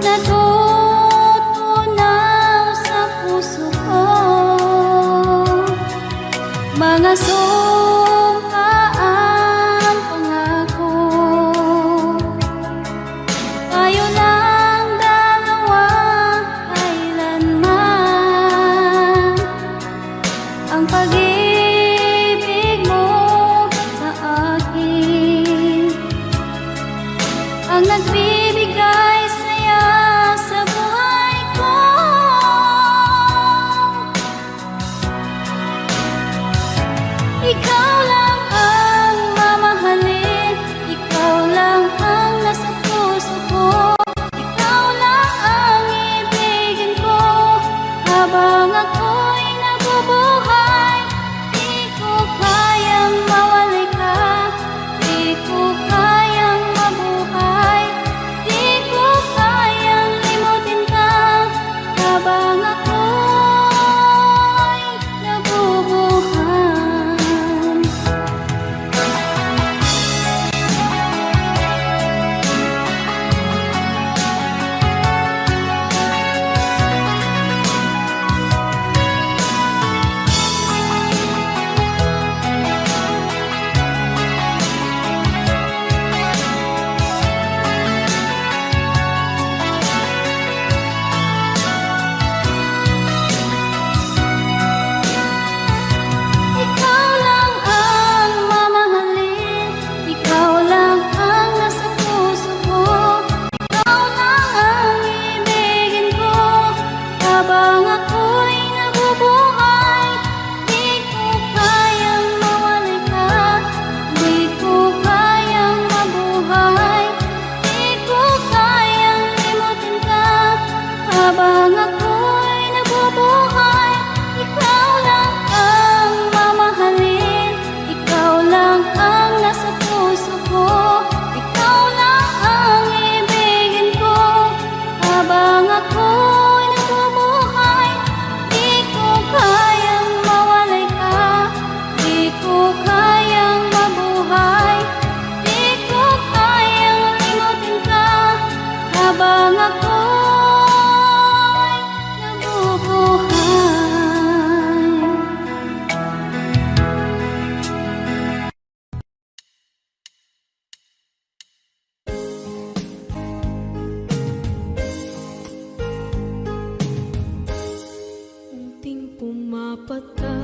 natutunaw sa puso ko, mga sumpaan pangako. Tayo lang dalawa kailanman, ang pag-ibig mo sa akin ang nagbibigay saya sa buhay ko. Ikaw lang ang mamahalin, ikaw lang ang nasa puso ko, ikaw lang ang ibigin ko habang ako'y nabubuhay. Di ko kayang mawalay ka, di ko kayang mabuhay, di ko kayang limutin ka habang ako'y nabubuhay. Ikaw lang ang mamahalin, ikaw lang ang nasa puso ko, ikaw lang ang ibigin ko habang ako'y nabubuhay. Di ko kayang mawalay ka, di ko kayang mabuhay, di ko kayang limutin ka habang ako'y nabubuhay. Ikaw lang ang mamahalin, ikaw lang ang nasa puso ko, ikaw lang ang ibigin ko habang ako'y nabubuhay. Di ko kayang mawalay ka, di ko kayang mabuhay, di ko kayang limutin ka habang ako'y nabubuhay. Unting pumapata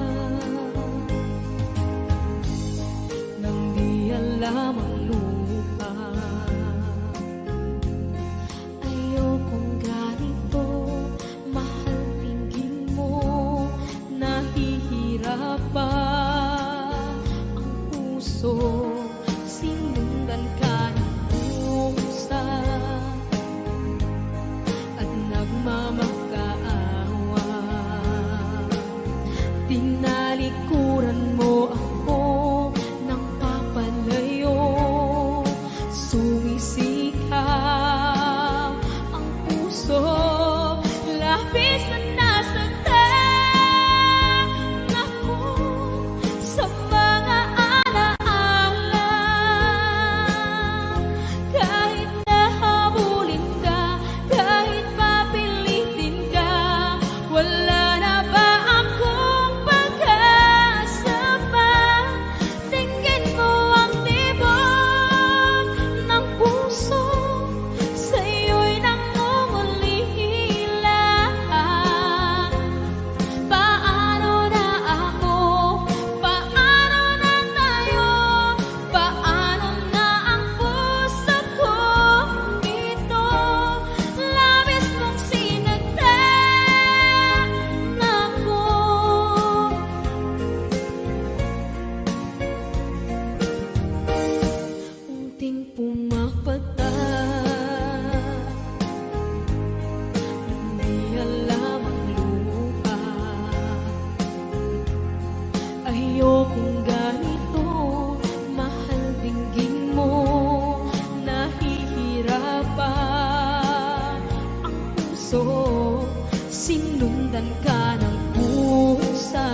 nang di alam ang lupa. Ayokong ganito, mahal tingin mo, nahihirapan ang puso, sinundan ka ng pusa at nagmamakaawa. Tinalikuran mo ako ng papalayo, sumisikap ang puso, labis na nasaktan ako sa mga alaala. Kahit nahabulin ka, kahit papilitin ka, wala na ba akong pag-asa pa? Tingin mo ang tibok ng puso, sa'yo'y nangungulila. Paano na ako? Paano na tayo? Paano na ang puso ko dito? Labis mong sinagtan ako. Unting pumapata hindi alam ang lupa. Ayokong ganito, mahal dinggin mo, nahihirapan ang puso, sinundan ka ng pusa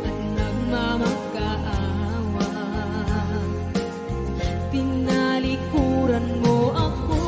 at nagmamakaawa. Tinalikuran mo ako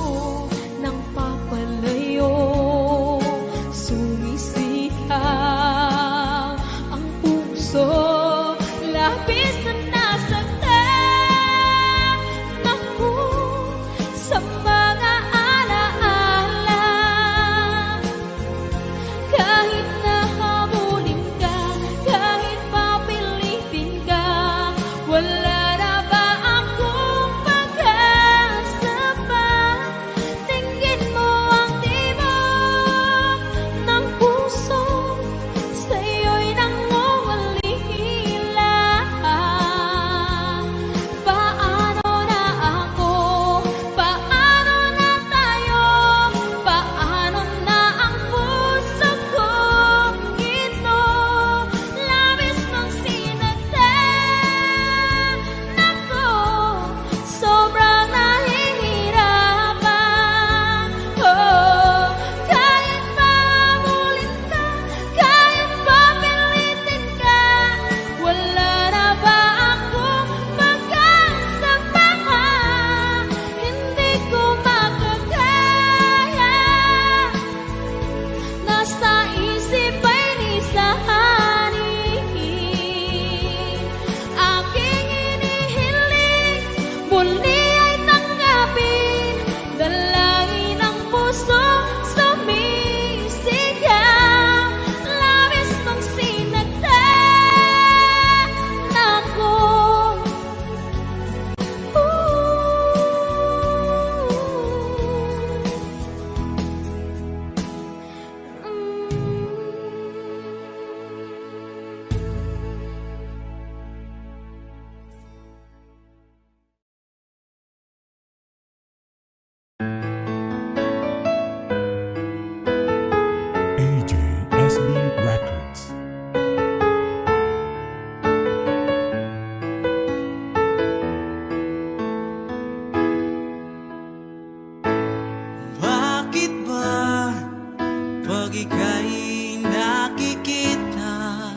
ika'y nakikita,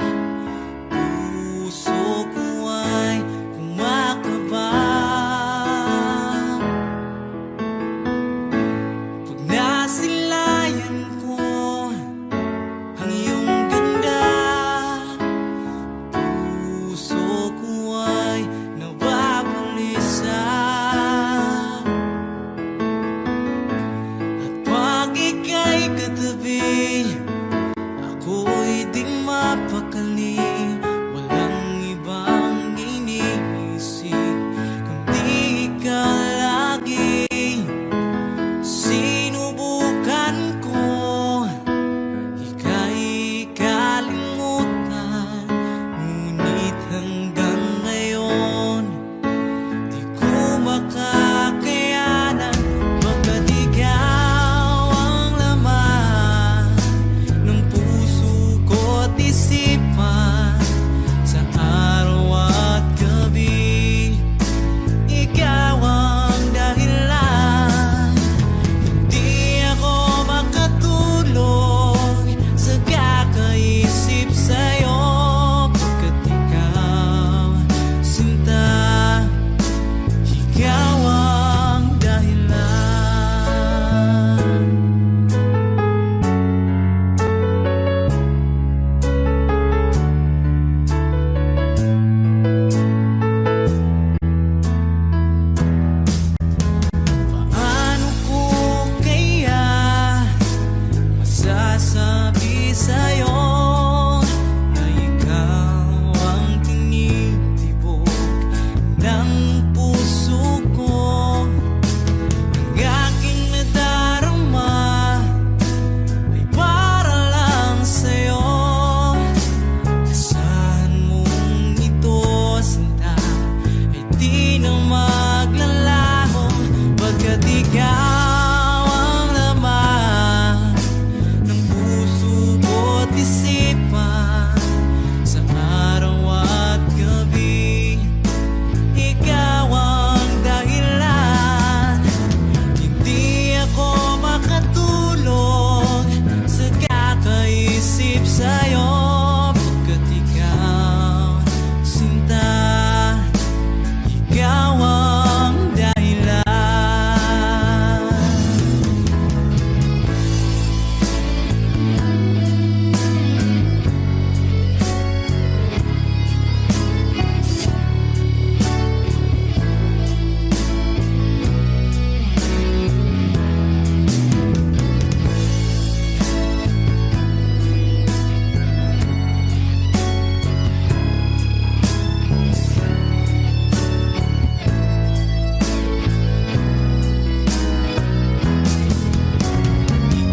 puso ko ay kumakaba. Pag nasilayan ko ang iyong ganda, puso ko ay nababalisa. At pag ika'y katabi, ako'y di mapakali. Walang ibang iniisip kundi ikaw lagi. Sinubukan ko ika'y kalimutan, ngunit hanggang ngayon di ko makakayanan. Baga't ikaw ang laman ng puso ko't isipan, sa araw at gabi ikaw ang dahilan. Hindi ako makatulog sa kakaisip sa'yo, pagkat ikaw, sinta, ikaw ang dahilan. Paano ko kaya masasabi sa'yo na ikaw ang tinitibok ng puso ko? Ang aking nadarama ay para lang sa'yo. Asahan mong ito, sinta, ay di na maglalaho, pagkat ikaw ang laman ng puso ko't isipan, sa araw at gabi ikaw ang dahilan. Hindi ako makatulog sa kakaisip sa'yo, pagkat ikaw, sinta, ikaw ang dahilan.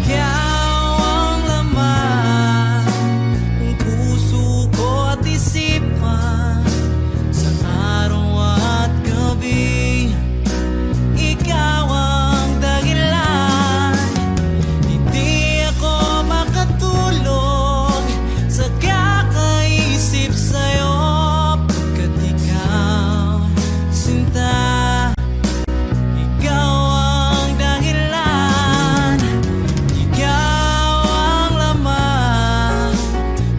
Ikaw ang laman ng puso ko't isipan, sa araw at gabi ikaw ang dahilan. Hindi ako makatulog sa kakaisip sa'yo, pagkat ikaw, sinta, ikaw ang dahilan. Ikaw ang laman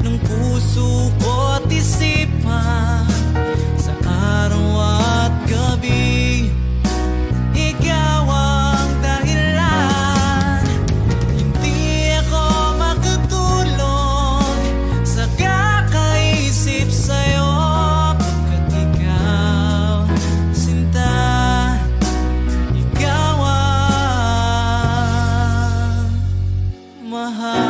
ng puso ko't isipan, sa araw at gabi ikaw ang dahilan. Hindi ako makatulog sa kakaisip sa'yo, pagkat ikaw, sinta, ikaw ang mahal.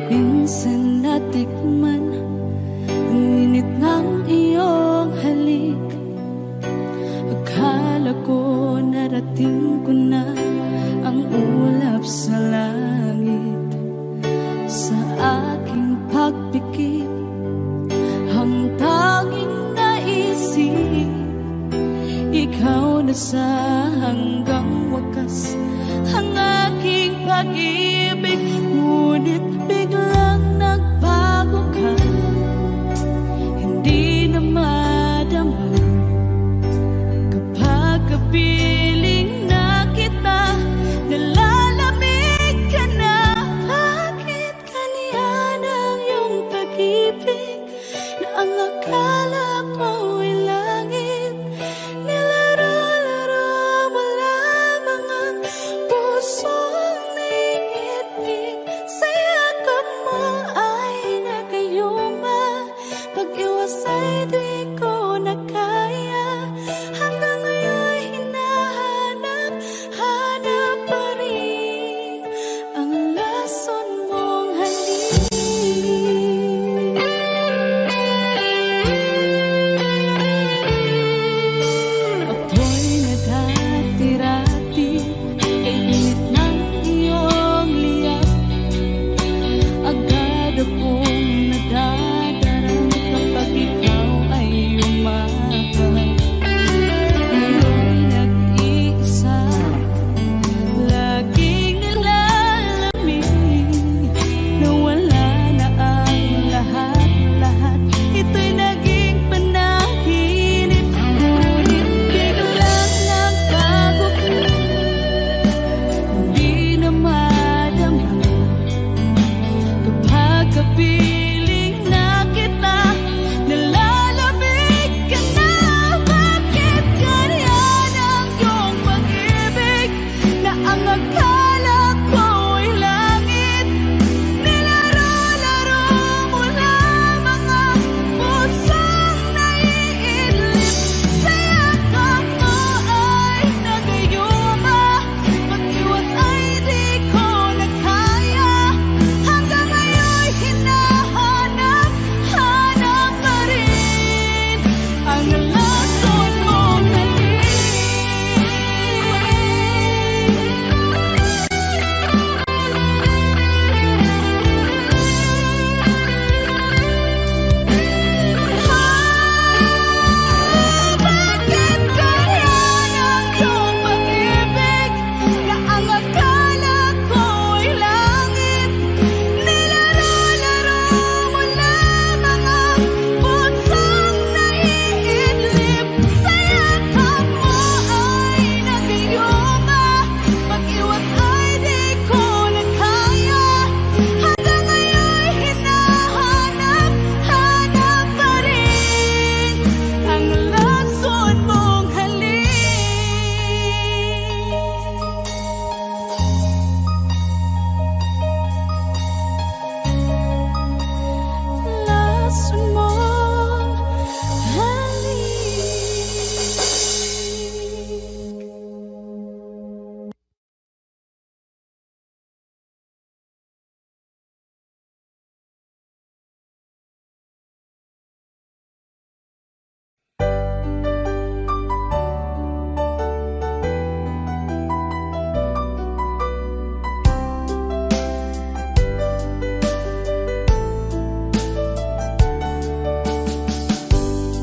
Minsan natikman ang init ng iyong halik, na sa hanggang wakas ang aking pag-ibig, ngunit biglang nagbago ka. Hindi na madama kapag kapiling na kita, nalalamig ka na. Bakit kaniyan ang iyong pag-ibig na ang akala ko ay langit? Nilaro-laro mo lamang ang pusong naiibig. Sa yakap mo ay nagayuma, pag-iwas ay di ko na kaya. Hanggang ngayon hinahanap, hanap pa rin ang lason mong halik. Ako'y nadati-rati kay init ng iyong liyab. Agad akong nadadarang kapag ikaw ay umaga. Ngayon nag-iisa, laging nilalamig, nawala na ang lahat-lahat. Ito'y naging panaginip, ngunit biglang nagbago ka. Hindi na madama kapag kapiling na kita, nalalamig ka na. Bakit ganyan ang iyong pag-ibig na ang akala ko ay langit? Nilaro-laro mo lamang ang pusong naiidlip. Sa yakap mo ay nagayuma, pag-iwas ay di ko na kaya. Hanggang ngayon hinahanap, hanap pa rin ang lason mong halik. Bakit ganyan ang iyong pag-ibig na ang akala ko ay langit? Nilaro-laro mo lamang ang pusong naiidlip. Sa yakap mo ay nagayuma, pag-iwas ay di ko na kaya. Hanggang ngayon hinahanap, hanap pa rin ang lason mong halik. Lason mong halik.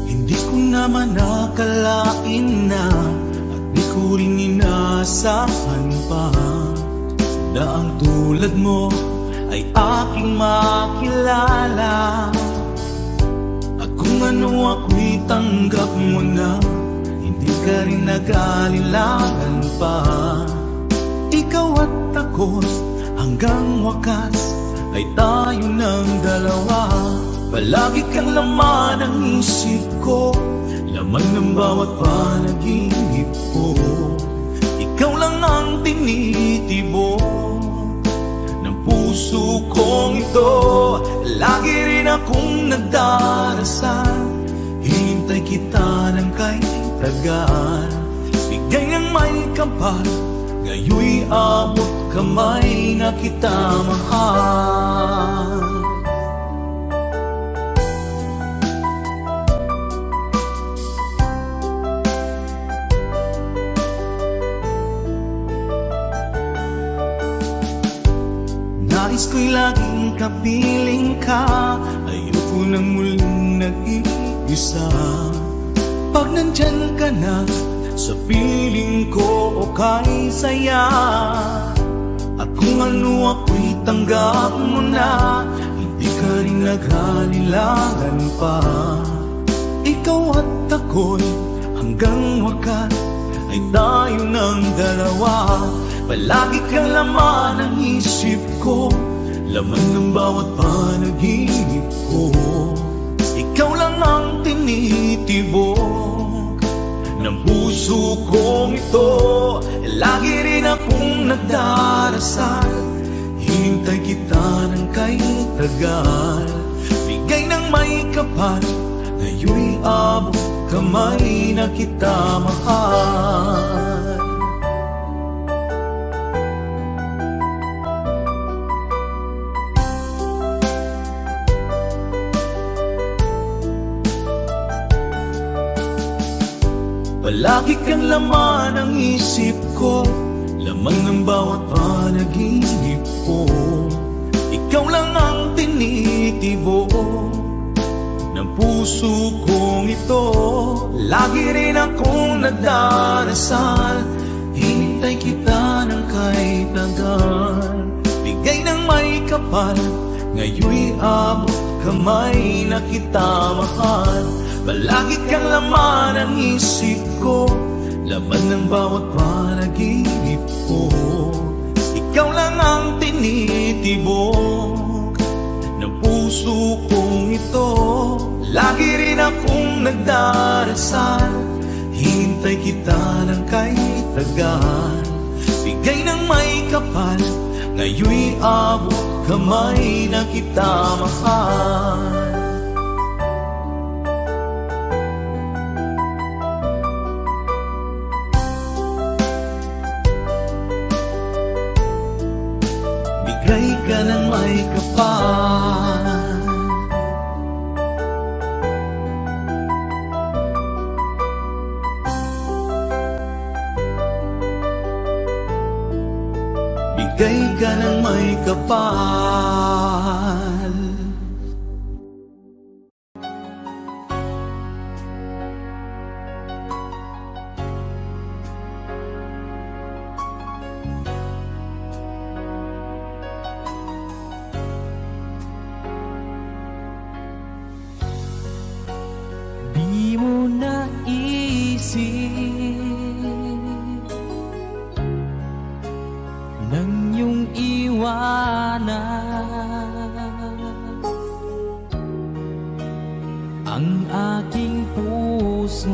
Hindi ko naman nakalain na at di ko rin inaasahan pa na ang tulad mo ay aking makilala. At kung ano ako'y tanggap mo na, hindi ka rin nag-alilangan pa. Ikaw at ako hanggang wakas ay tayo ng dalawa. Palagi kang laman ng isip ko, laman ng bawat panaginip ko. Ikaw lang ang tinitibok ng puso kong ito. Lagi rin akong nagdarasal, hinintay kita ng kay tagal. Bigay ng may kapal, ngayoy abot kamay na kita mahal. Nais ko'y laging kapiling ka, ayoko nang muling nag-iisa. Pag nandyan ka na, sa piling ko o kay saya. At kung ano ako'y tanggap mo na, hindi ka rin naghalilangan pa. Ikaw at ako'y hanggang wakas ay tayo ng dalawa. Palagi kang laman ng isip ko, laman ng bawat panaginip ko. Ikaw lang ang tinitibok ng puso kong ito. Lagi rin akong nagdarasal, hinintay kita ng kay tagal. Bigay ng may kapal, ngayon'y abot kamay na kita mahal. Palagi kang laman ng isip ko, laman ng bawat panaginip ko. Ikaw lang ang tinitibok ng puso kong ito. Lagi rin akong nagdarasal, hinintay kita ng kay tagal. Bigay ng may kapal, ngayon'y abot kamay na kita mahal. Palagi kang laman ng isip ko, laman ng bawat panaginip ko. Ikaw lang ang tinitibok ng puso kong ito. Lagi rin akong nagdarasal, hintay kita ng kay tagal. Bigay ng may kapal, ngayon'y abot kamay na kita mahal. Bigay ka ng may kapal, bigay ka ng may kapal. Di mo naisip nang iyong iwanan ang aking puso,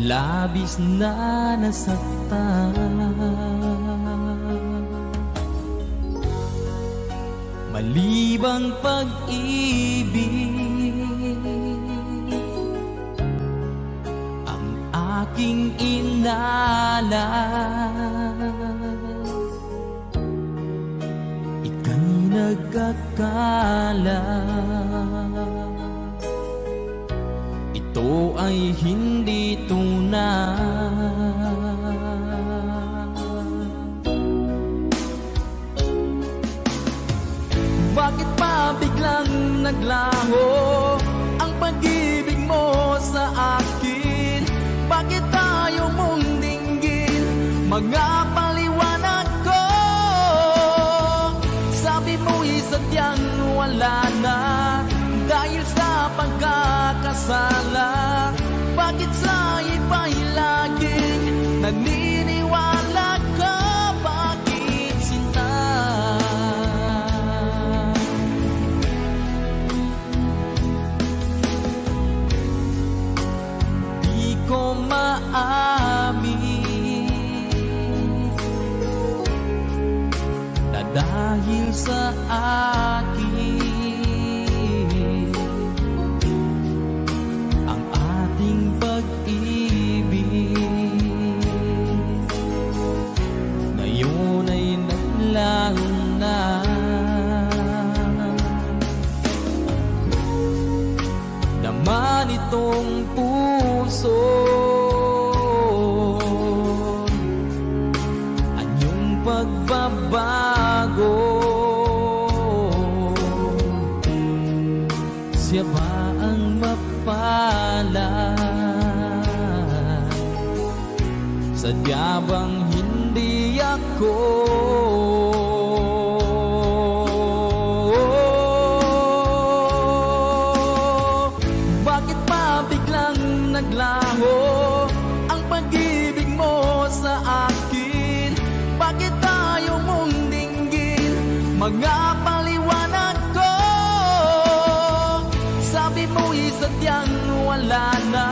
labis na nasaktan. Malibang pag-ibig ang aking inalan. Ika'y nagkakala, ito ay hindi tunay. Bakit pa biglang naglaho ang pag-ibig mo sa akin? Bakit tayo mong dinggin mga paliwanag ko? Sabi mo'y sadyang wala na dahil sa pagkakasala. Bakit sa iba'y laging naniniwala ka? Bakit sinta? Ko maamin na dahil sa akin ang ating pag-ibig ngayon ay naglaho na. Naman itong puso anyong pagbabago, siya ba ang mapalad Sadya bang hindi ako Bakit pa biglang naglaho ang pag-ibig mo sa akin? Bakit tayo mong dinggin mga paliwanag ko? Sabi mo'y sadyang wala na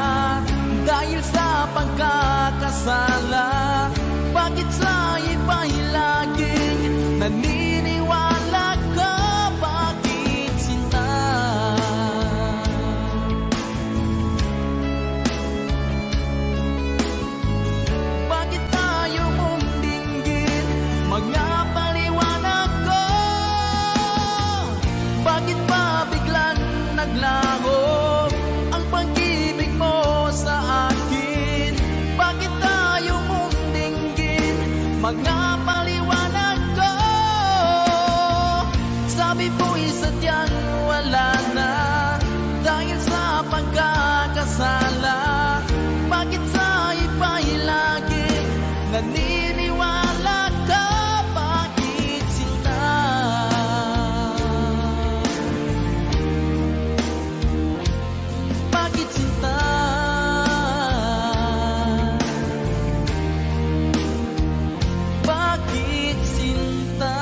dahil sa pagkakasala. Bakit sa iba'y laging naniniwala ka? Bakit sinta? Bakit tayo mong dinggin mga paliwanag ko? Bakit pa biglang naglaho ang pag-ibig mo sa akin? Bakit tayo mong dinggin mga paliwanag ko? Sabi mo'y sadyang wala na dahil sa pagkakasala. Bakit sa iba'y laging naniniwala ka? Bakit sinta? Bakit sinta? Bakit sinta?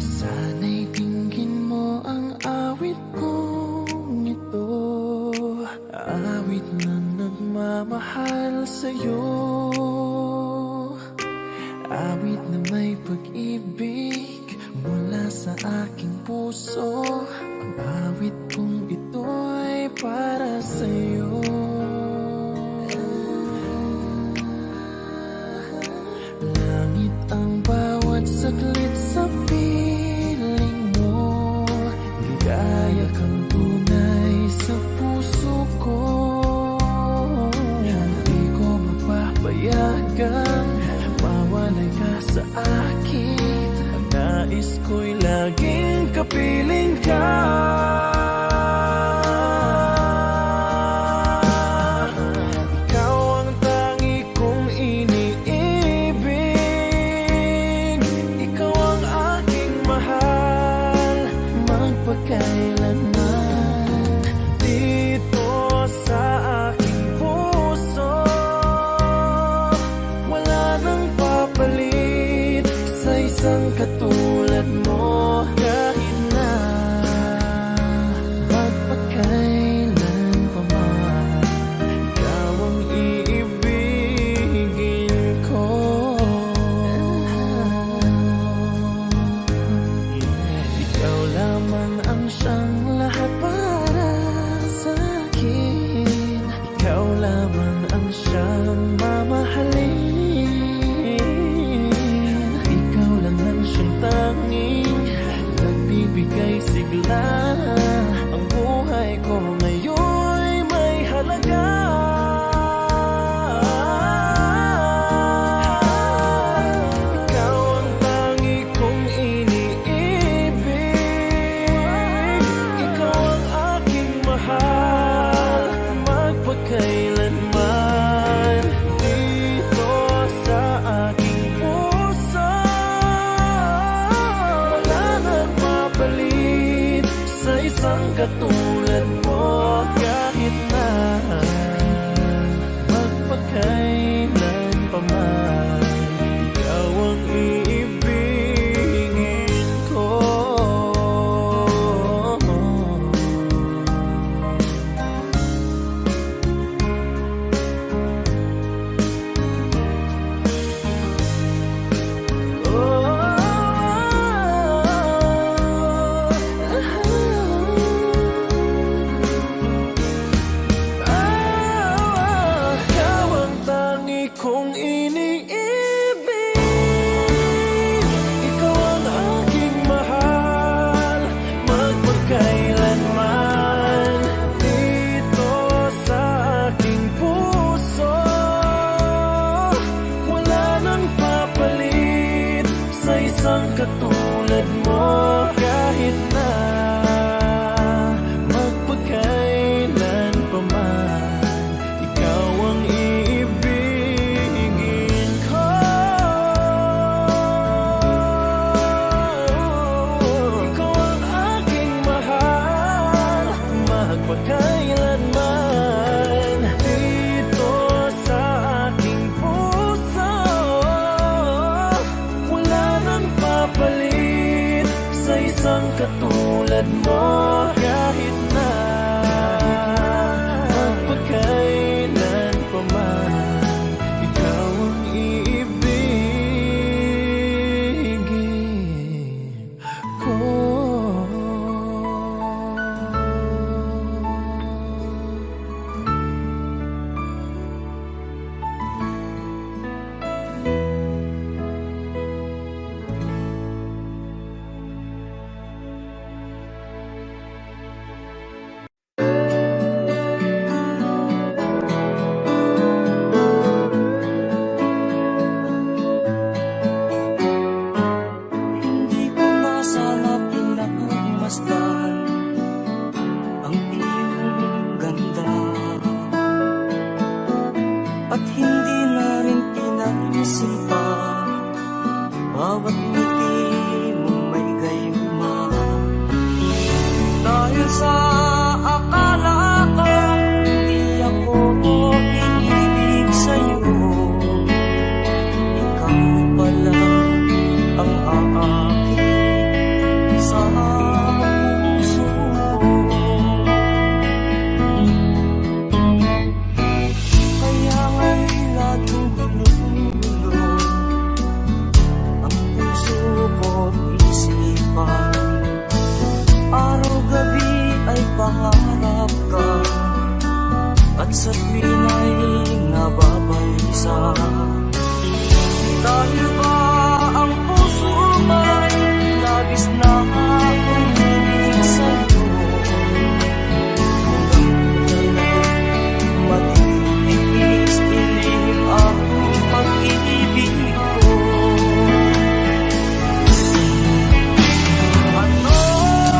Sana'y dinggin mo ang awit kong ito, awit na nagmamahal sa'yo, awit na may pag-ibig mula sa aking puso. Ang awit kong ito'y para sa'yo. Langit ang bawat saglit sa piling mo, ligaya kang tunay sa puso ko. Hindi ko mapapayagang mawalay ka sa akin. Ang nais ko'y laging kapiling ka. at hindi na rin pinansin pa. Bawat ngiti mong may gayuma, dahil sa akala ko hindi ako inibig sa'yo. Ikaw pala ang aakit sa puso ko. Kaya nga'y laging gulong-gulong ang puso ko't isipan. Araw-gabi ay pangarap ka, at sa tuwin ay nababalisa. Dahil ba ang puso mo'y labis na umiibig sa'yo? Hanggang kailan matitiis-ilim ang pag-ibig ko? Ano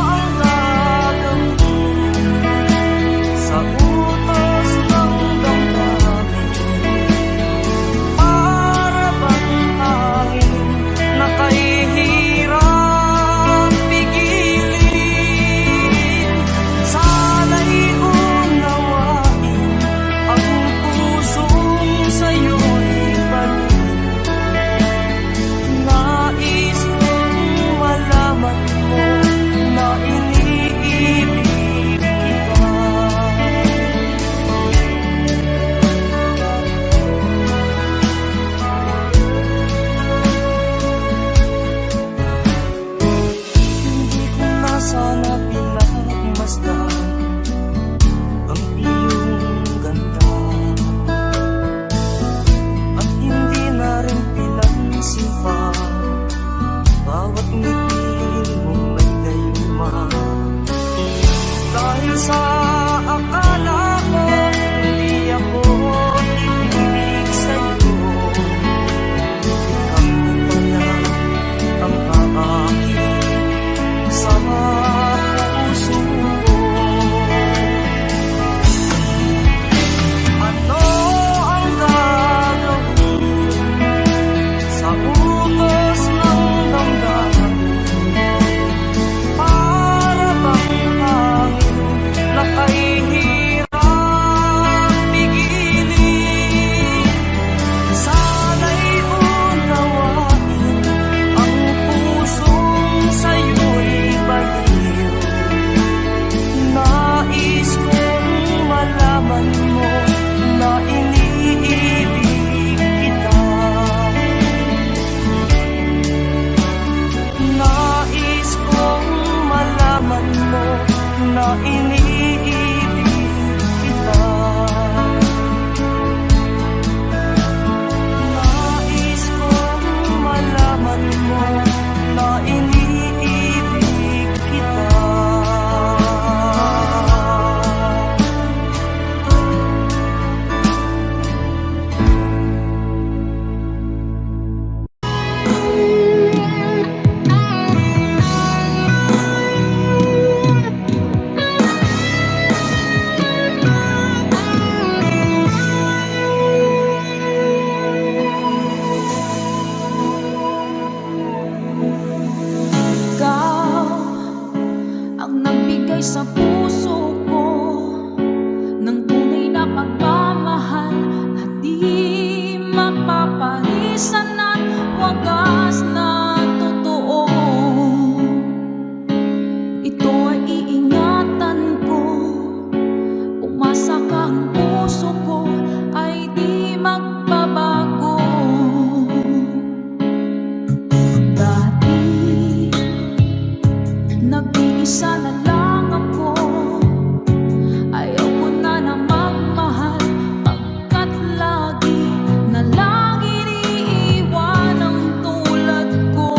ang gagawin sa utos ng damdamin? Para bang hangin na kahihirap pigilin? Sana'y unawain ang pusong sa'yo'y balik. Nais kong malaman mo na iniibig kita. Hindi ko na sana pinagmasdan ang iyong ganda, at hindi na rin pinansin pa bawat ngiti mong may gayuma. Dahil sa akala ko hindi ako inibig sa'yo. Ikaw pala ang aakit sa puso ko. Ano ang gagawin sa utos ng damdamin? Para bang hangin na kahihirap pigilin? Sana'y unawain ang pusong sa'yo'y baliw. Nais kong malaman mo na iniibig kita. Nais kong malaman mo na iniibig kita. Nais kong malaman mo na iniibig kita. Ikaw ang nagbigay sa puso ko ng tunay na pagmamahal na di mapaparisan at wagas na totoo. Ito ay iingatan ko, umasa ka, ang puso ko ay di magbabago. Dati nag-iisa na lang ako, ayaw ko na magmahal, pagkat lagi na lang iniiwan ang tulad ko.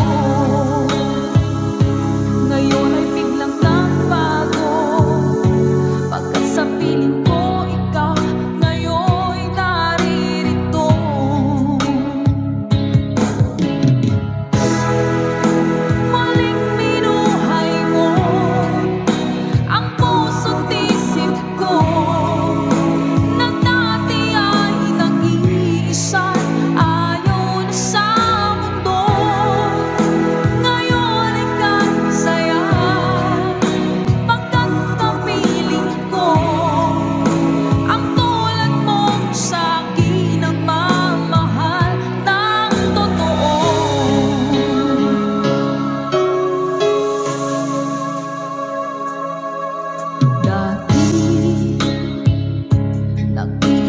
Ngayon ay biglang nagbago, pagkat sa piling ko ikaw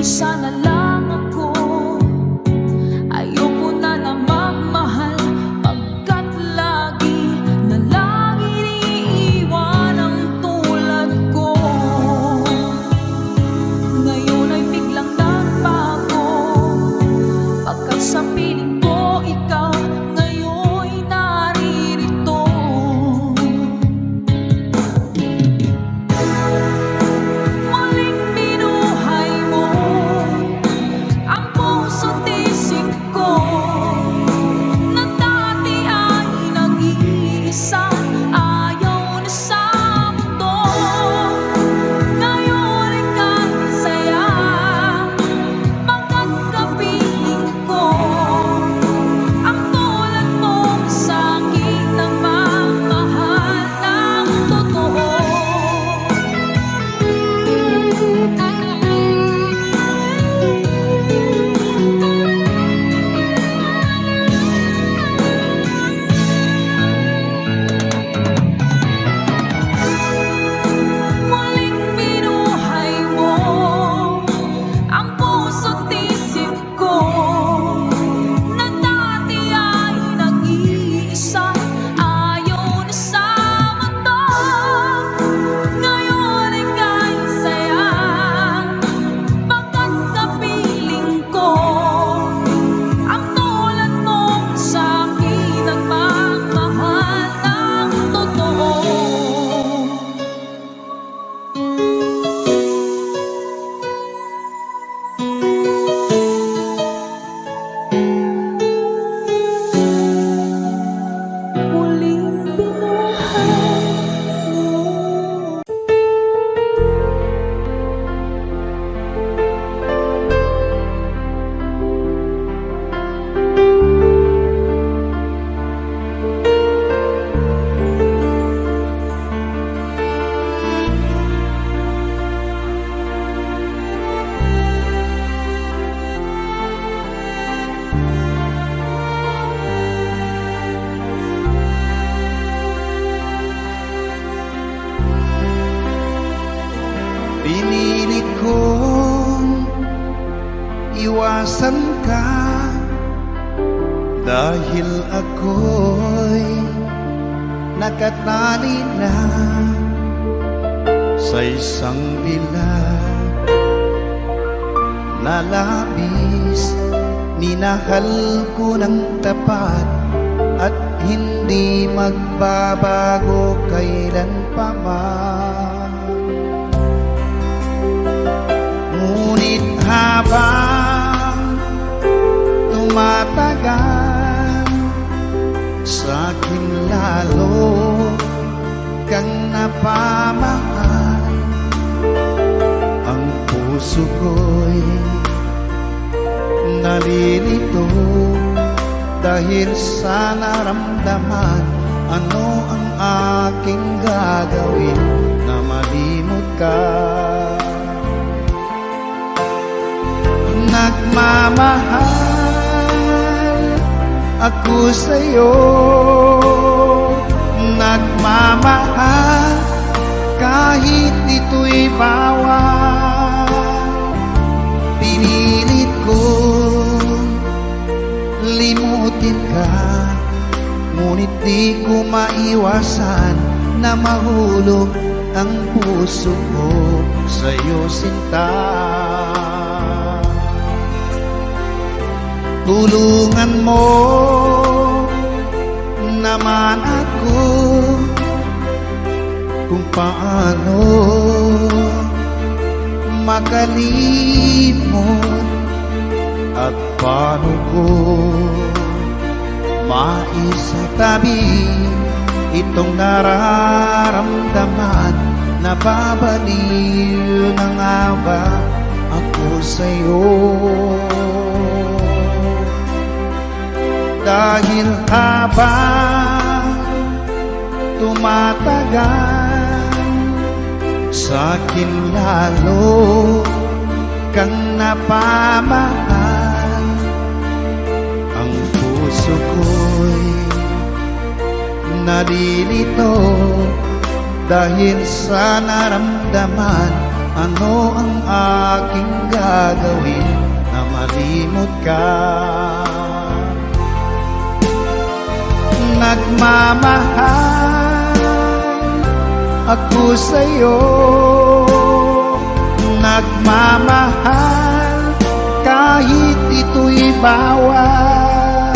nag-iisa na lang ako. Ayoko na na magmahal, pagkat lagi na lang iniiwan ang tulad ko. Ngayon ay biglang nagbago, pagkat sa piling ko ikaw ngayon'y naririto. Muling binuhay mo ang puso't isip ko, na dati ay nag-iisa, ayaw na sa mundo. Ngayon ika'y saya, pagkakapiling ko ang tulad mong sa'kin nagmamahal ng totoo. Muling binuhay mo ang puso't isip ko, na dati ay nag-iisa, ayaw na sa mundo. Ngayon ika'y saya, pagkakapiling ko ang tulad mong sa'kin nagmamahal ng totoo. Muling binuhay mo. Pinilit kong iwasan ka, dahil ako'y nakatali na sa isang bilag na labis. Minahal ko ng tapat at hindi magbabago kailanpaman. Ngunit habang tumatagal, sa'kin lalo kang napamahal. Ang puso ko'y nalilito dahil sa naramdaman. Ano ang aking gagawin na malimot ka? Nagmamahal ako sa'yo, nagmamahal kahit ito'y bawal. Pinilit kong limutin ka, ngunit di ko maiwasan na mahulog ang puso ko sa'yo, sinta. Tulungan mo naman ako kung paano makalimot at paano ko maisatabi itong nararamdaman. Nababaliw na nga ba ako sa'yo? Dahil habang tumatagal, sa'kin lalo kang napamahal. Ang puso ko'y nalilito dahil sa naramdaman. Ano ang aking gagawin na malimot ka? Nagmamahal ako sa'yo, nagmamahal kahit ito'y bawal.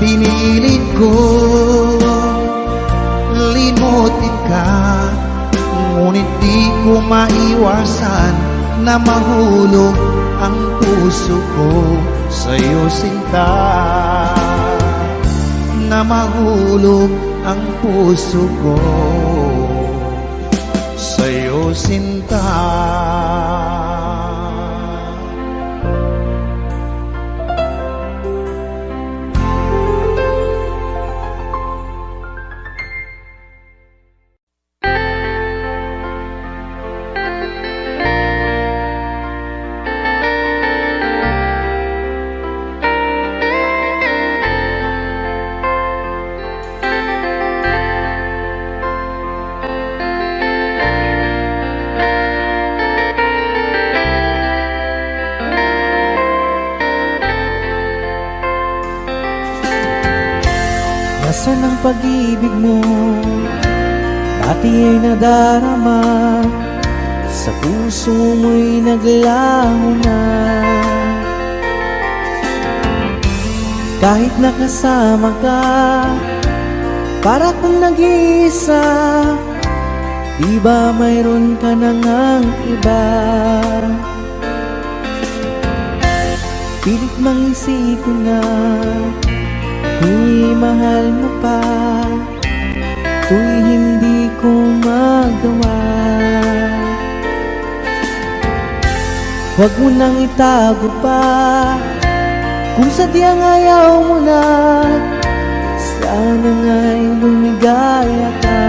Pinilit ko limutin ka, ngunit di ko maiwasan na mahulog ang puso ko sa'yo, sinta. Na mahulog ang puso ko sa'yo, sinta. Nasaan ang pag-ibig mo? Dati ay nadarama, sa puso mo'y naglaho na. Kahit nakasama ka, para kung nag-iisa, di ba mayroon ka na ngang iba? Pilit mang isipin na kung mahal mo pa, to'y hindi ko magawa. Huwag mo nang itago pa, kung sadyang ayaw mo na, sana nga'y lumigaya ka.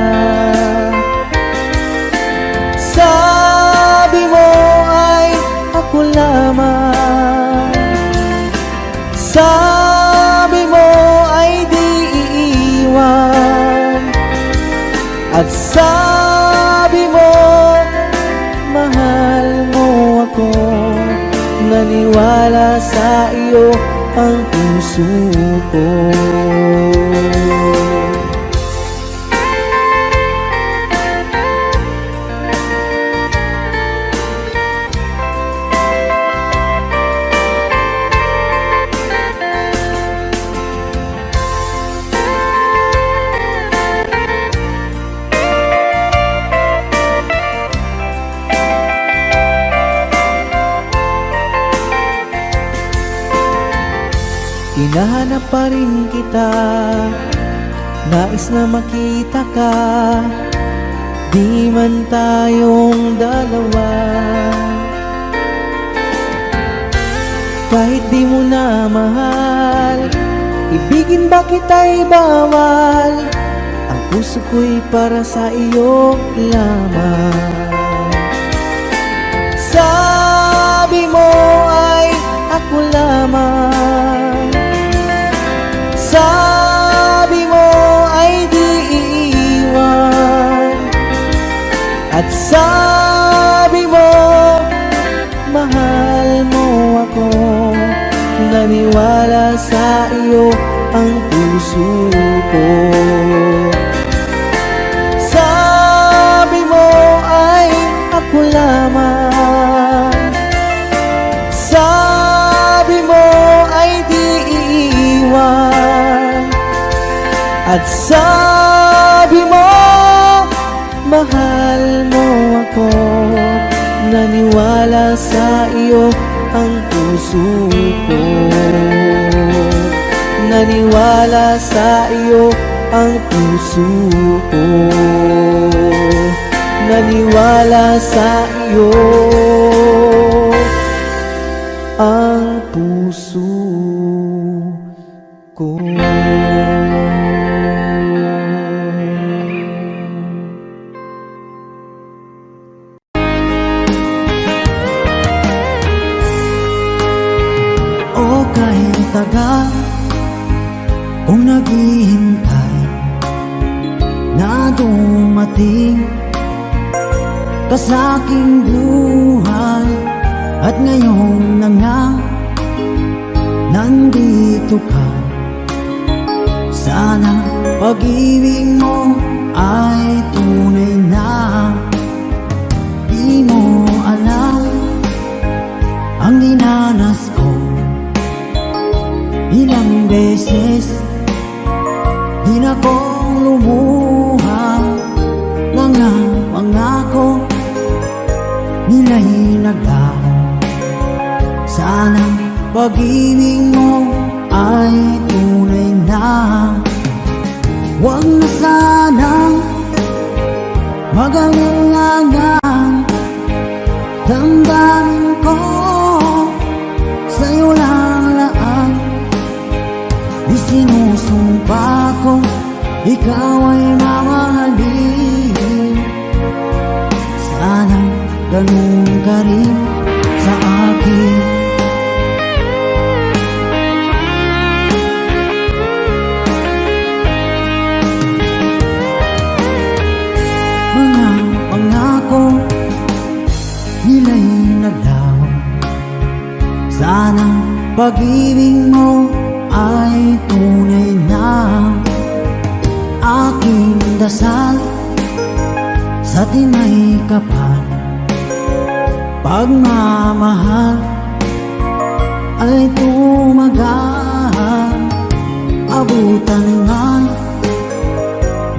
Sabi mo ay ako lamang, sabi mo ay di iiwan, at sabi mo mahal mo ako. Naniwala sa iyo ang puso ko. Hinahanap pa rin kita, nais na makita ka, di man tayong dalawa. Kahit di mo na mahal, ibigin ba kita'y bawal, ang puso ko'y para sa iyo lamang. Sabi mo ay ako lamang, sabi mo ay di iiwan, at sabi mo mahal mo ako. Naniwala sa iyo ang puso ko. Sabi mo ay ako lamang, sabi mo ay di iiwan, at sabi mo mahal mo ako. Naniwala sa iyo ang puso ko. Naniwala sa iyo ang puso ko. Naniwala sa iyo ang puso ko. O kahit tagal kung naghihintay na dumating ka sa aking buhay. At ngayon na nga, nandito ka. Sana pag-ibig mo ay tunay na. Di mo alam ang dinanas ko. Ilang beses di na kong lumuha. Mga pangako nila'y naglaho. Sana pag-ibig mo ay tunay na. Huwag na sanang mag-alinlangan. Damdamin ko sa'yo lang laan. Isinusumpa ko ikaw ay mamahalin. Sana ganun ka rin sa akin. Mga pangako nila'y naglaho. Sana pag-ibig mo ay tunay na. Aking dasal sa tinay kapal, pagmamahal ay tumagal. Abutan man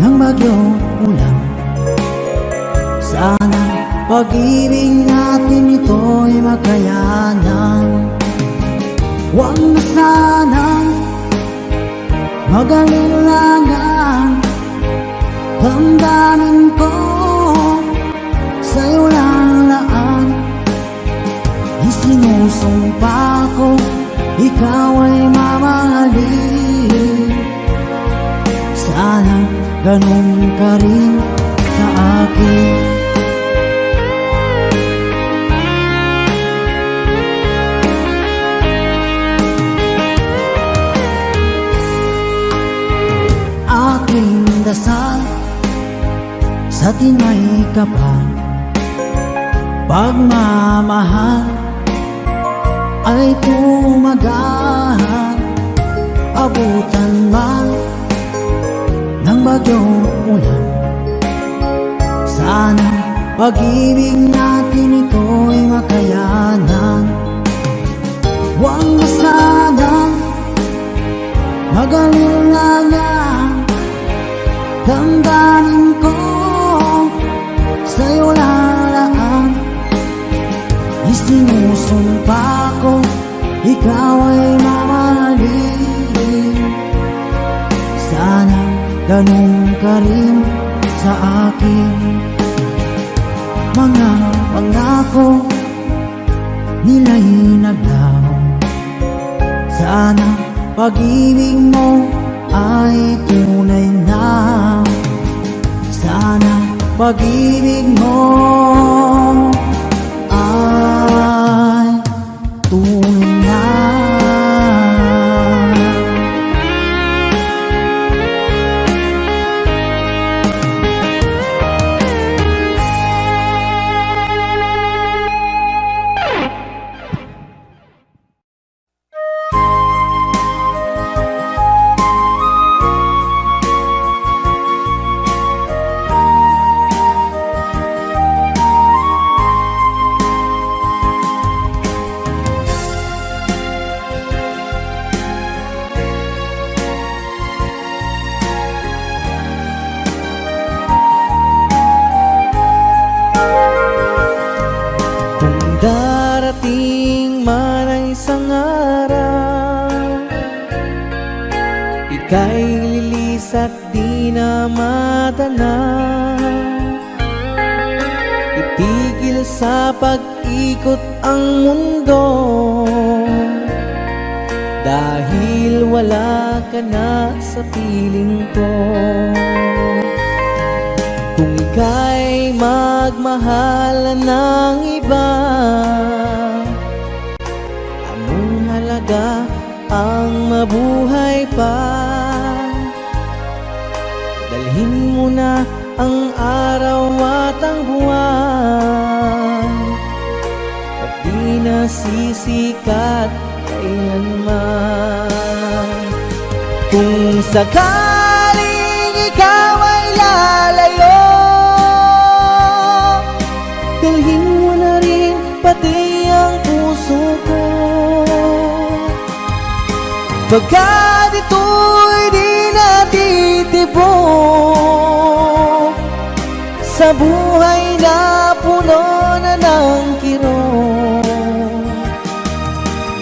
ng bagyong ulan. Sana pag-ibig natin ito'y makayanan. Huwag na sanang mag-alinlangan. Damdamin ko sa'yo lang laan. Isinusumpa ko ikaw ay mamahalin. Sana ganun ka rin sa akin. Aking dasal sa tinay kapal, pagmamahal ay tumagal. Abutan man ng bagyong ulan. Sana pag-ibig natin ito'y makayanan. Huwag na sanang mag-alinlangan. Damdamin ko sa'yo lalaan. Isinusumpa ko ikaw ay mamahalin. Sana ganun ka rin sa akin. Mga pangako nila'y naglaho. Sana pag-ibig mo ay tunay na. Sana pag-ibig mo ay tunay na. Darating man ang isang araw, ika'y lilis at di na matanaw. Itigil sa pag-ikot ang mundo, dahil wala ka na sa piling ko. Kung ika'y magmahal ng iba, anong halaga ang mabuhay pa? Dalhin mo na ang araw at ang buwan, nasisikat kailanman. Kung sakaling ikaw ay lalayo, dalhin mo na rin pati ang puso ko. Pagkat ito'y di natitibok sa buhay na puno na ng kirot,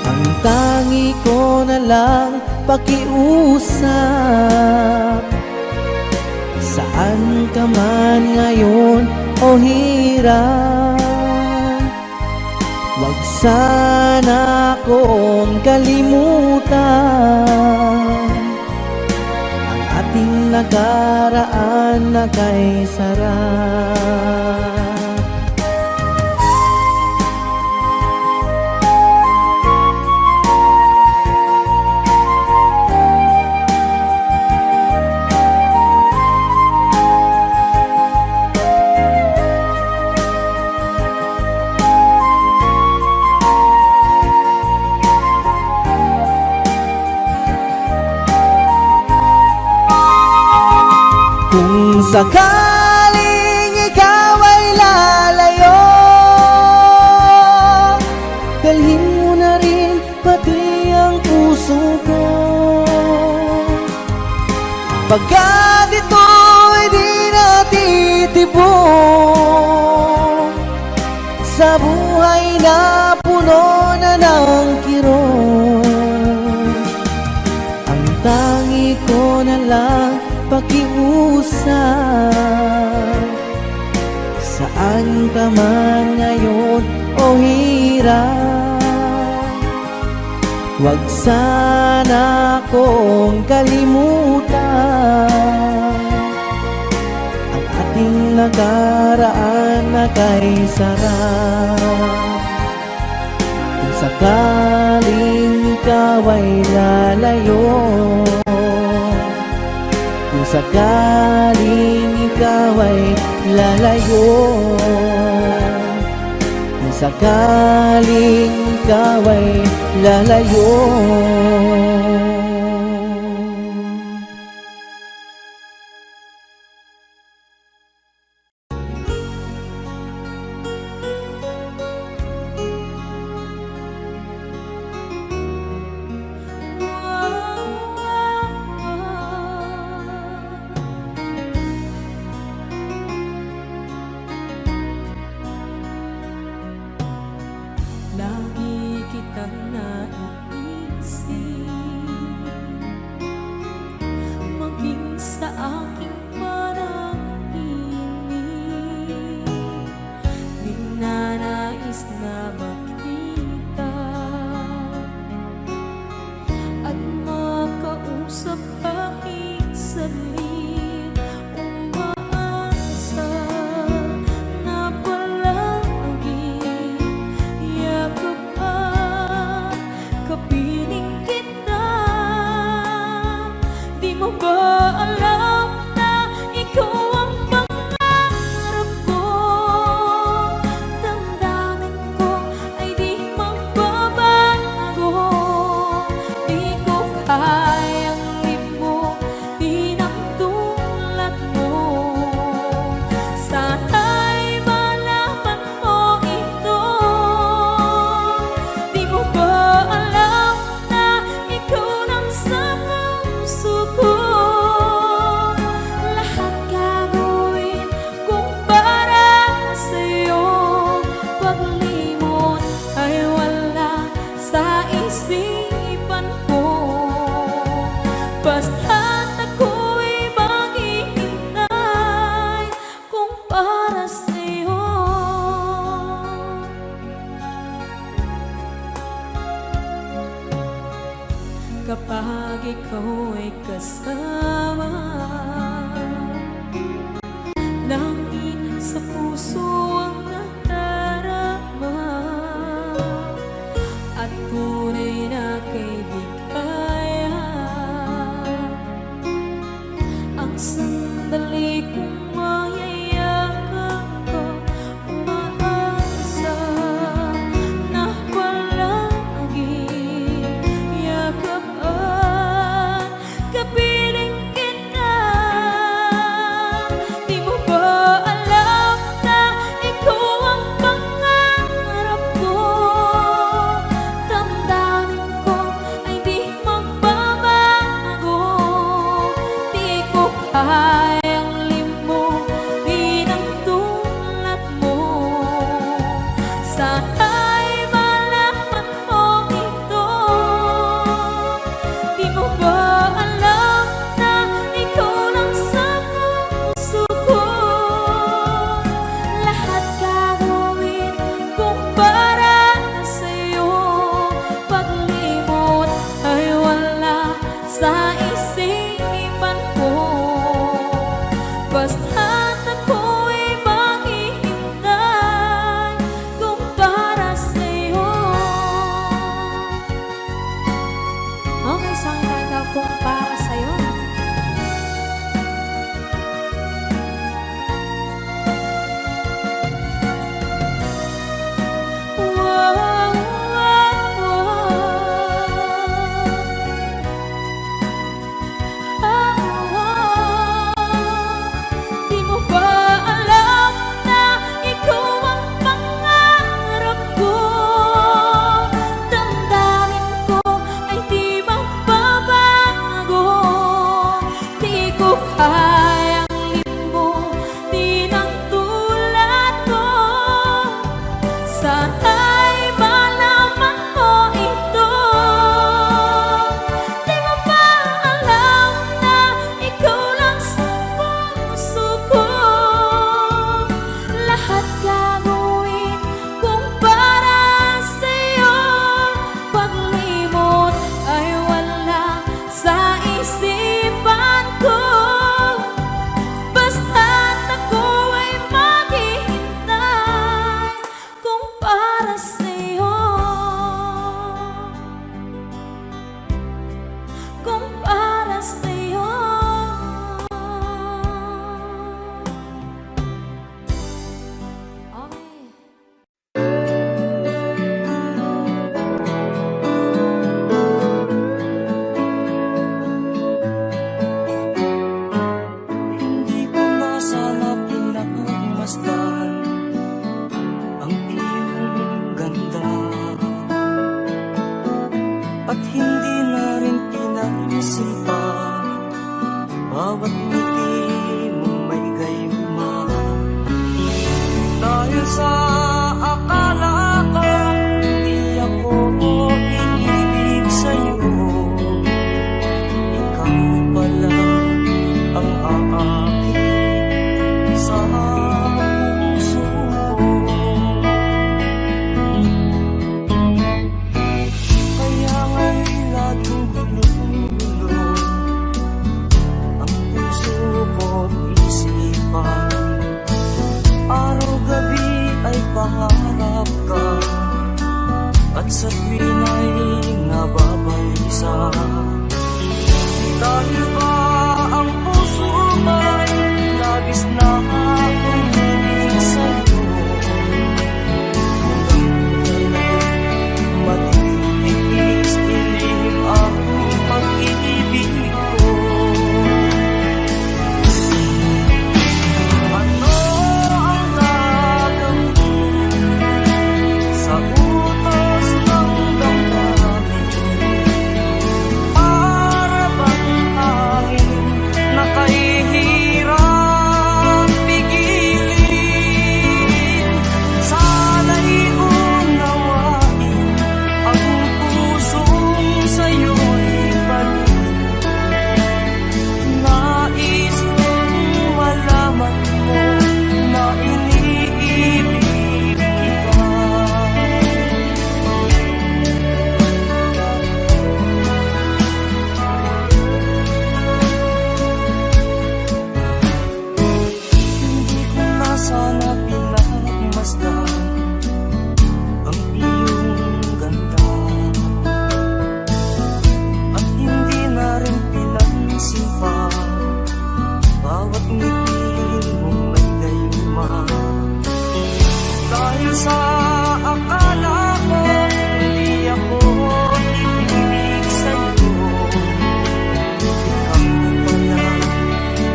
ang tangi ko na lang pakiusap. Saan ka man ngayon o hirap, wag sana akong kalimutan ang ating nakaraan na kay sarap. Kung sakaling ikaw ay lalayo, dalhin mo na rin pati ang puso ko. Pagkat ito'y di natitibok sa buhay na puno na ng kirot, ang tangi ko na lang pakiusap. Saan ka man ngayon o hirap, wag sana akong kalimutan ang ating nakaraan na kay sarap. Kung sakaling ikaw ay lalayo, kung sakaling ikaw ay lalayo, kung sakaling ikaw ay lalayo, Lagi kitang naiisip, maging sa aking panaginip. Ninanais na makita at makausap kahit saglit. Umaasa na palagi yakap at kapiling kita. Di mo ba alam na ikaw ang pangarap ko? Damdamin ko ay di magbabago. Di ko kayang limutin ang tulad mo. Sana'y malaman mo ito. Di mo ba alam na ikaw lang sa puso ko? Lahat gagawin kung para sa'yo. Paglimot ay wala sa isipan ko. Basta't ako'y maghihintay kung para sa'yo. Kapag ikaw ay kasama, langit sa puso ang nadarama, at tunay na kaibigan. Ang sandali kong mayayakap ko, umaasa na at sa tuwing ay nababalisa. Dahil ba ang puso ay labis na umiibig sa'yo? Matitis ilim ang pag-ibig ko. Ano ang gagawin sa utos ng damdamin? Para bang hangin na kahihirap pigilin? Sana'y unawain ang pusong sa'yo'y balik. Nais kong malaman mo na iniibig kita. Hindi ko na sana pinagmasdan ang iyong ganda, at hindi na rin pinansin pa bawat ngiti mong may gayuma. Dahil sa akala ko hindi ako ibig sa'yo, ikaw pala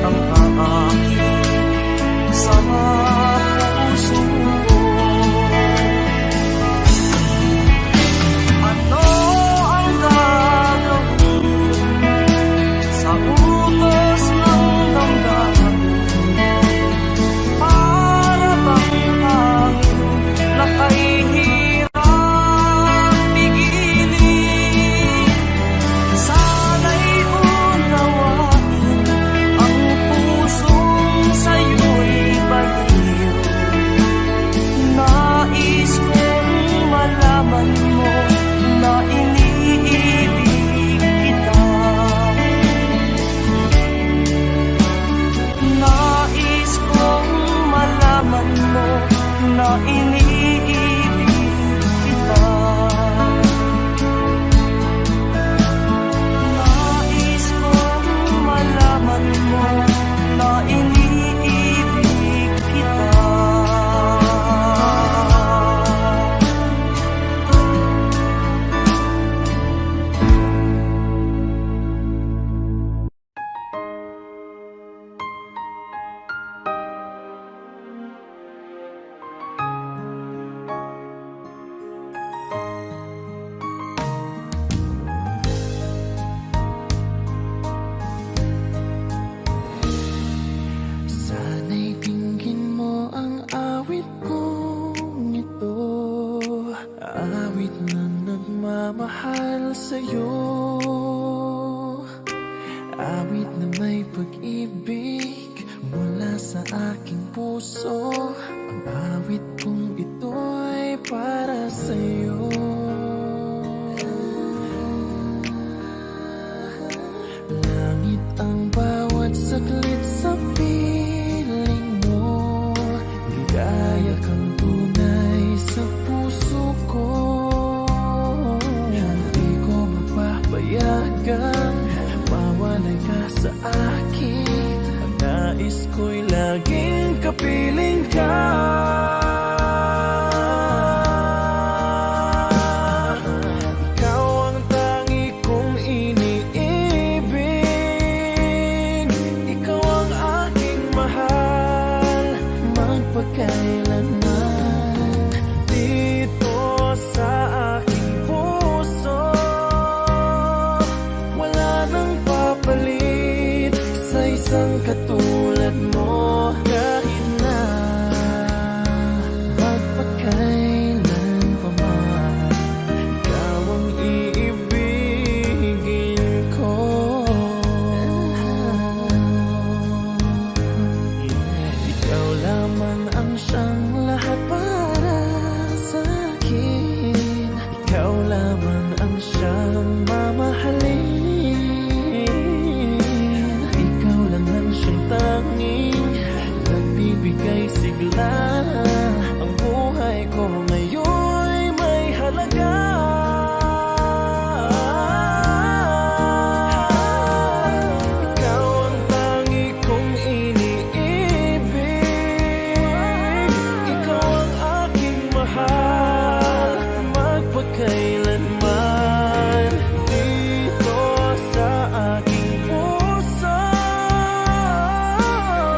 ang aakin sa puso ko. Ano ang gagawin sa utos ng damdamin? Para bang hangin na kahihirap pigilin? Sana'y unawain ang pusong sa'yo'y baliw. Nais kong malaman mo na iniibig kita. Nais kong malaman mo na iniibig kita. Nais kong malaman mo na iniibig kita. Sana'y dinggin mo ang awit kong ito, awit na nagmamahal sa'yo, awit na may pag-ibig mula sa aking puso. Ang awit kong ito'y para sa'yo. Langit ang bawat saglit sa piling mo, ligaya kang tunay sa puso ko. Hindi ko mapapayagan mawalay ka sa akin. Ang nais ko'y laging kapiling ka. magpakailanman dito sa aking puso.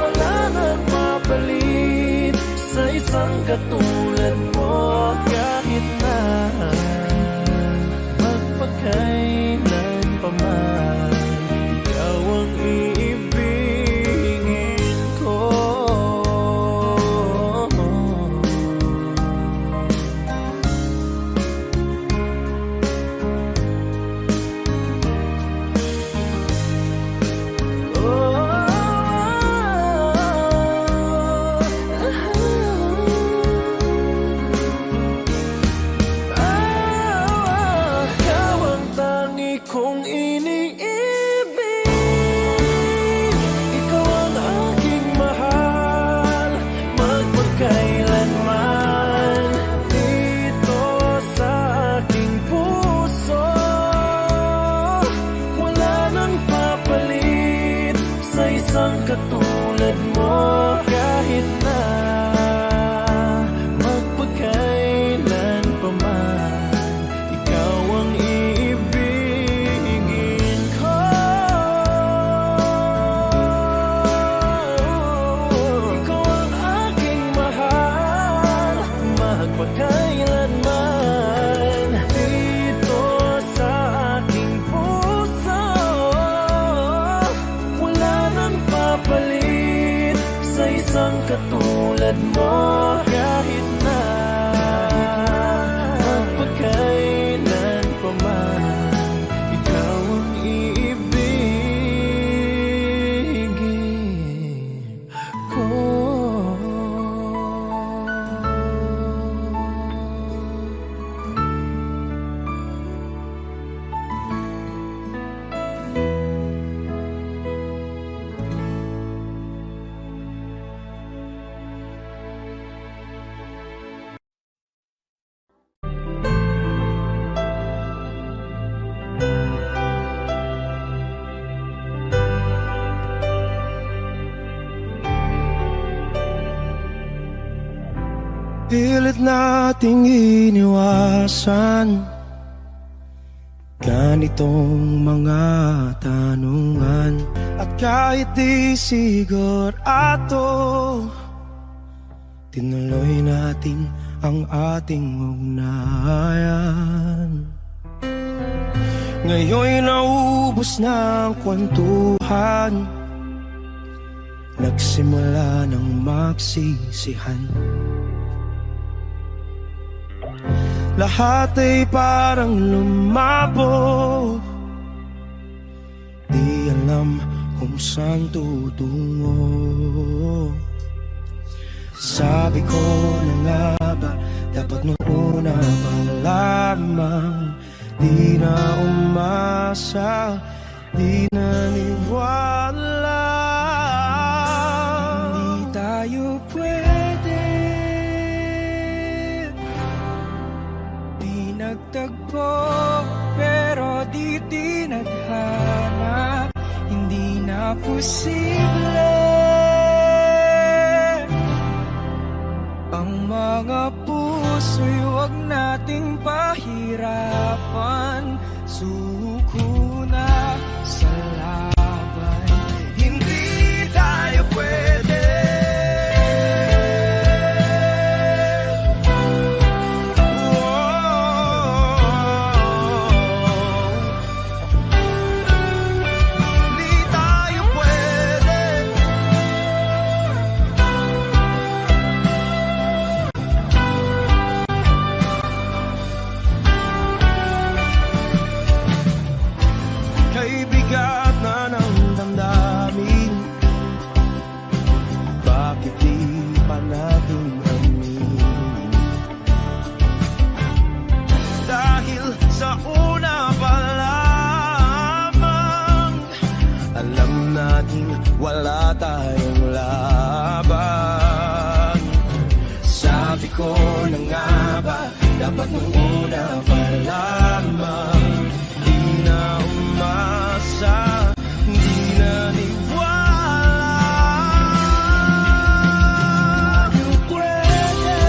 Wala nang mapalit sa isang katulad mo, kahit na magpakailan pa man, ikaw ang iibigin ko. Ikaw ang tangi kong iniibig, ikaw ang aking mahal, magpakailanman dito sa aking puso. Wala nang papalit sa isang katulad mo, kahit na magpakailan pa man, ikaw ang iibigin ko. Ikaw ang aking mahal, magpakailanman dito sa aking puso. Wala nang papalit sa isang katulad mo, kahit na magpakailan pa man, ikaw ang iibigin ko. Pilit nating iniwasan ganitong mga tanungan, at kahit di sigurado, tinuloy natin ang ating ugnayan. Ngayon'y naubos na ang kwentuhan, nagsimula ng magsisihan. Lahat ay parang lumabo, di alam kung saan tutungo. Sabi ko na nga ba, dapat nung una pa lamang, di na umasa, di naniwala. Hindi tayo pwede, di nagtagpo, pero di tinadhana. Hindi na posible ang mga puso'y huwag nating pahirapan. Suko na sa laban, hindi tayo pwede. Hindi tayo pwede. Kay bigat na ng damdamin, bakit di pa natin aminin? Dahil sa una pa lamang, alam natin wala tayong laban. Sabi ko na nga ba, dapat nung una pa lamang, di na umasa, di naniwala. Tayo pwede,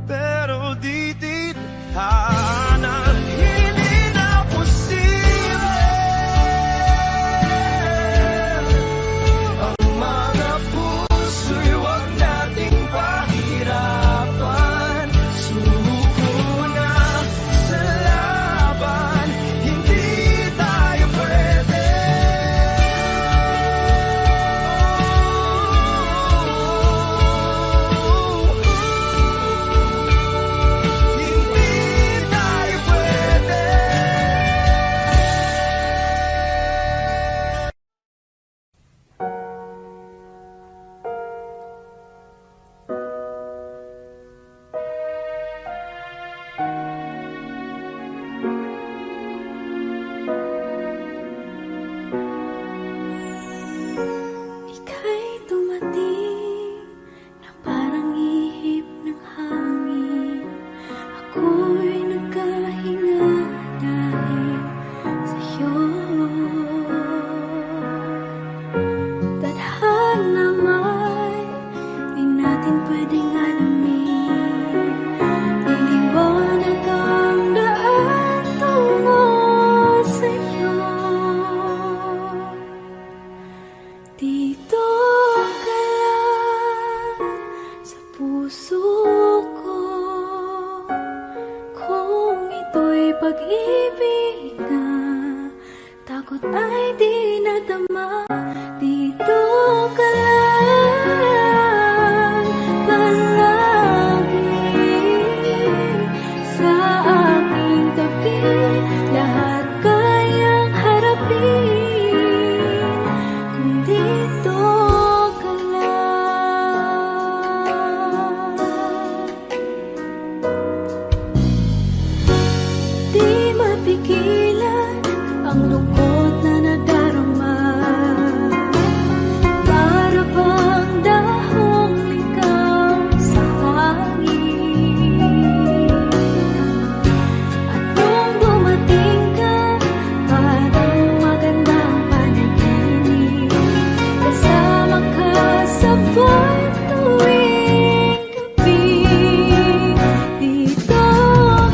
pero di tithanan. Hindi na posible ang mga puso'y huwag nating pahirapan. Sumuko na sa laban, hindi tayo pwede. Hindi tayo pwede. Ika'y dumating na parang ihip ng hangin. Ako'y nagkahinga dahil sa'yo. Tadhana may di natin pwedeng alamin. Iliwanag ang daan tungo sa'yo. Dito ka lang sa puso ko. Kung ito'y pag-ibig na takot ay di nadama. Dito ka lang palagi sa aking tabi. Lahat kayang harapin kung dito ka lang. Di mapigilan ang lungkot na nadarama. Para bang dahong likaw sa hangin. At nung dumating ka, parang magandang panaginip. Kasama ka sa buwan tuwing gabi. Dito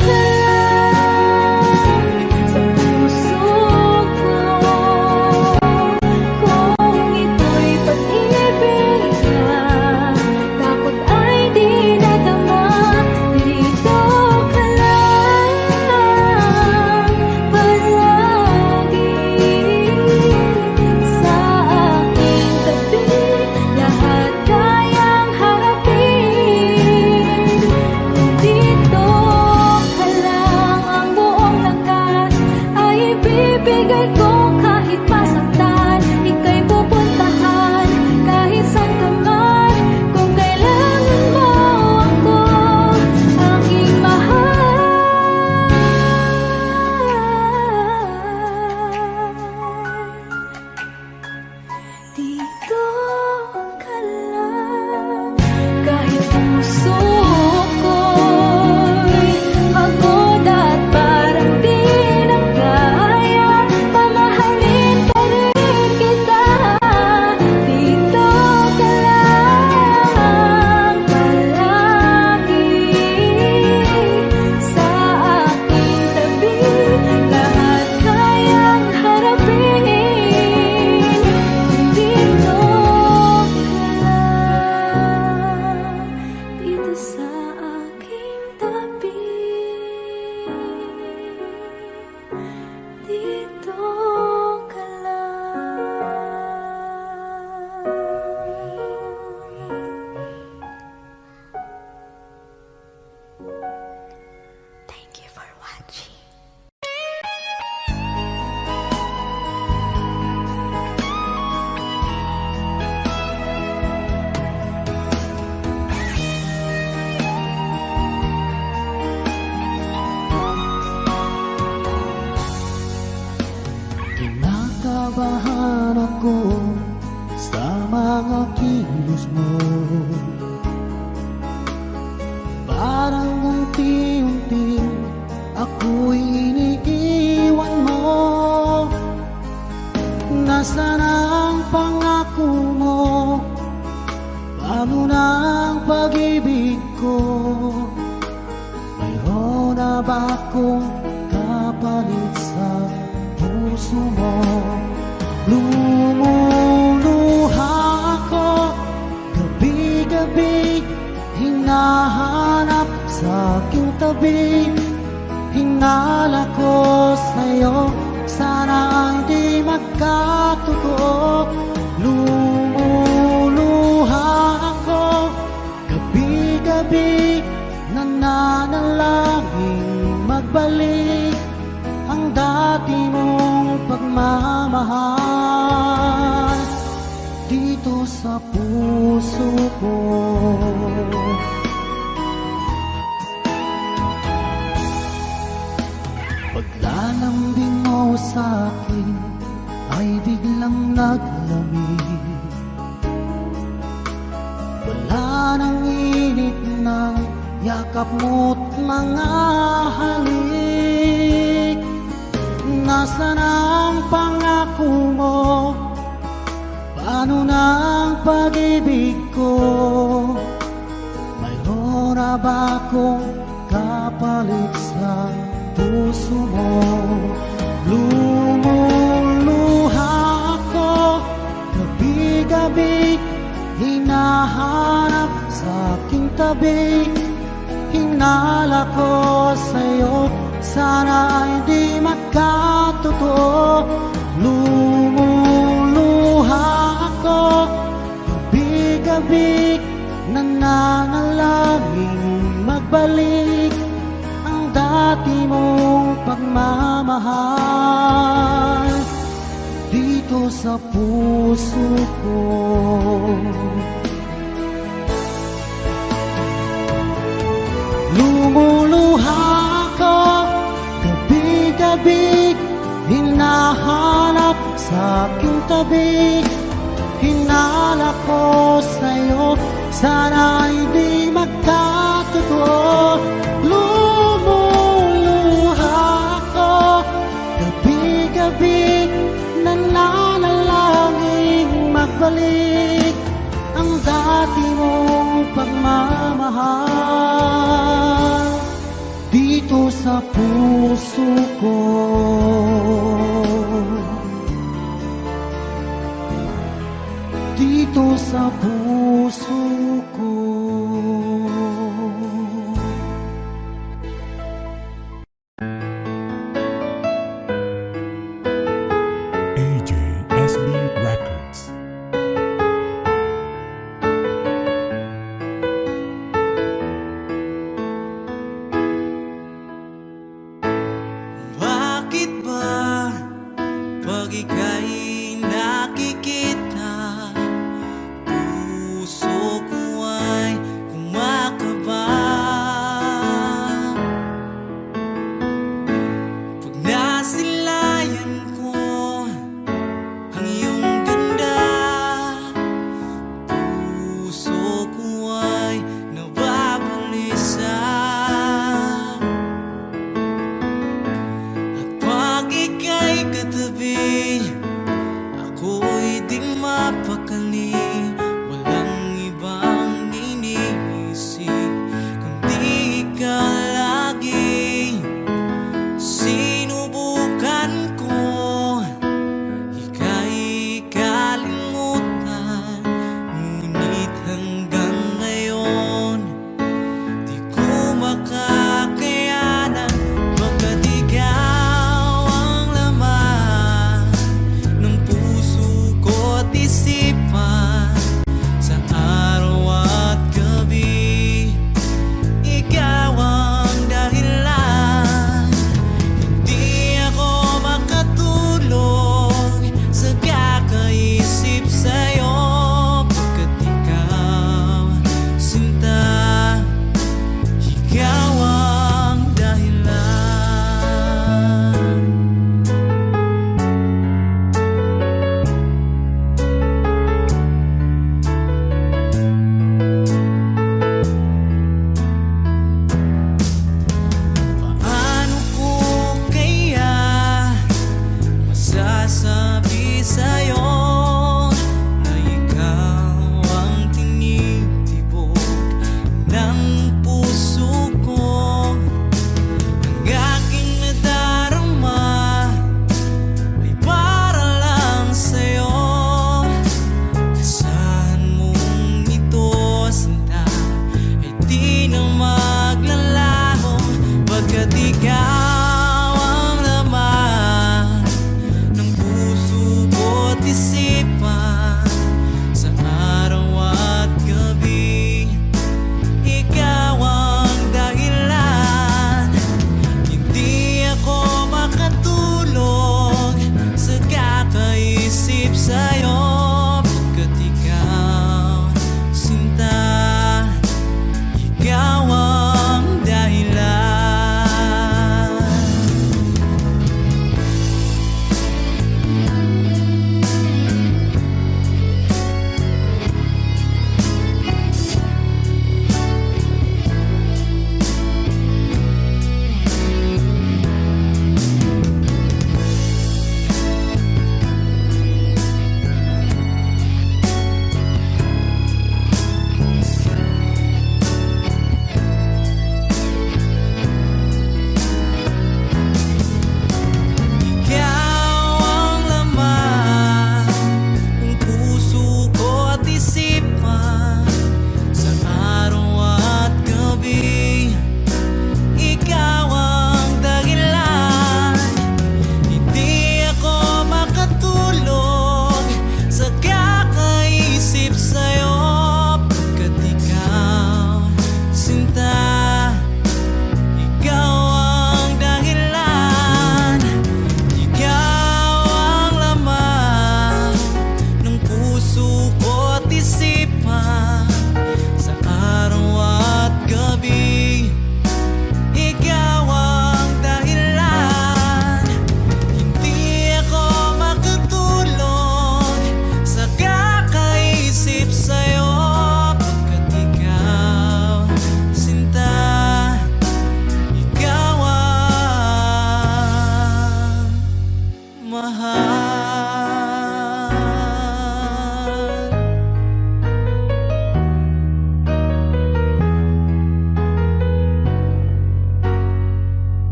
ka lang sa puso ko. Kung ito'y pag-ibig na takot ay di nadama. Dito ka lang palagi sa aking tabi. Lahat kayang harapin kung dito ka lang. Ang buong lakas ay ibibigay ko kahit masaktan. Ika'y pupuntahan kahit saan ka man. Kung kailangan mo ako, aking mahal. Dito ka lang kahit puso ko'y pagod at parang di na kaya. Pamahalin pa rin kita. Dito ka lang palagi sa aking tabi. Lahat kayang harapin kung dito ka lang. Dito sa aking tabi. Dito ka lang. Thank you for watching. Kinakabahan ako sa mga kilos mo. Parang unti-unti ako'y iniiwan mo. Nasaan ang pangako mo? Paano na ang pag-ibig ko? Mayroon na ba akong kapalit sa puso mo? Lumuluha ako gabi-gabi, hinahanap sa aking tabi. Hinala ko sa'yo, sana hindi magkatotoo. Lumuluha ako gabi-gabi, nananalangin magbalik ang dati mong pagmamahal dito sa puso ko. Paglalambing mo sa'kin ay biglang naglamig. Wala nang init na yakap mo't mga halik. Nasaan ang pangako mo? Paano na ang pag-ibig ko? Mayroon na ba akong kapalit sa puso mo? Lumuluha ako gabi-gabi, hinahanap sa aking tabi. Hinala ko sa'yo, sana hindi magkatotoo. Lumuluha ako gabi-gabi, nananalangin magbalik ang dati mong pagmamahal dito sa puso ko. Lumuluha ako gabi-gabi, hinahanap sa aking tabi. Hinala ko sa'yo, sana hindi magkatotoo. Lumuluha ako gabi-gabi, nananalangin magbalik ang dati mong pagmamahal